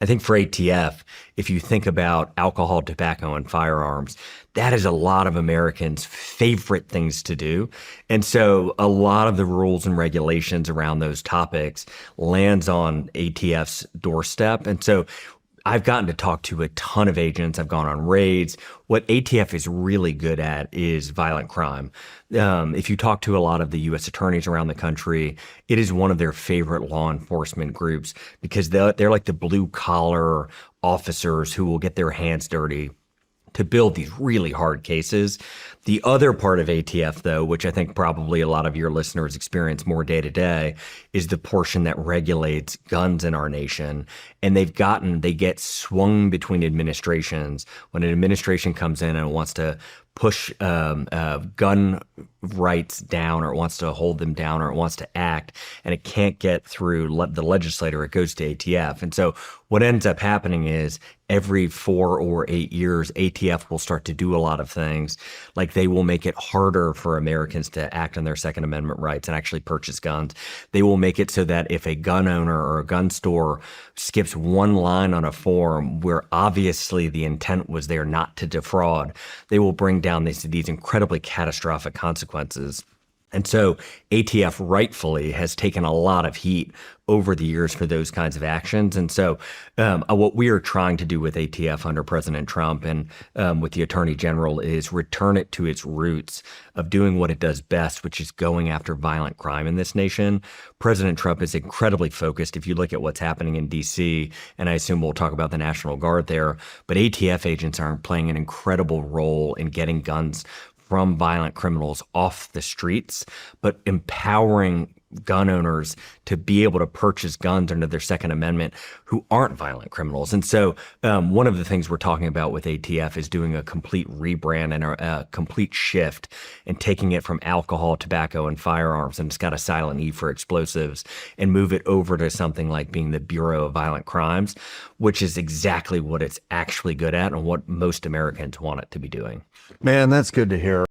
I think for ATF, if you think about alcohol, tobacco, and firearms, that is a lot of Americans' favorite things to do. And so a lot of the rules and regulations around those topics lands on ATF's doorstep. And so I've gotten to talk to a ton of agents. I've gone on raids. What ATF is really good at is violent crime. If you talk to a lot of the U.S. attorneys around the country, it is one of their favorite law enforcement groups because they're like the blue collar officers who will get their hands dirty to build these really hard cases. The other part of ATF, though, which I think probably a lot of your listeners experience more day to day, is the portion that regulates guns in our nation. And they get swung between administrations. When an administration comes in and wants to push gun rights down, or it wants to hold them down, or it wants to act, and it can't get through the legislator, it goes to ATF. And so what ends up happening is every 4 or 8 years, ATF will start to do a lot of things. Like they will make it harder for Americans to act on their Second Amendment rights and actually purchase guns. They will make it so that if a gun owner or a gun store skips one line on a form where obviously the intent was there not to defraud, they will bring down these incredibly catastrophic consequences. And so ATF rightfully has taken a lot of heat over the years for those kinds of actions. And so what we are trying to do with ATF under President Trump and with the Attorney General is return it to its roots of doing what it does best, which is going after violent crime in this nation. President Trump is incredibly focused. If you look at what's happening in D.C., and I assume we'll talk about the National Guard there, but ATF agents are playing an incredible role in getting guns from violent criminals off the streets, but empowering gun owners to be able to purchase guns under their Second Amendment who aren't violent criminals. And so one of the things we're talking about with ATF is doing a complete rebrand and a complete shift and taking it from alcohol, tobacco, and firearms, and it's got a silent E for explosives, and move it over to something like being the Bureau of Violent Crimes, which is exactly what it's actually good at and what most Americans want it to be doing. Man, that's good to hear.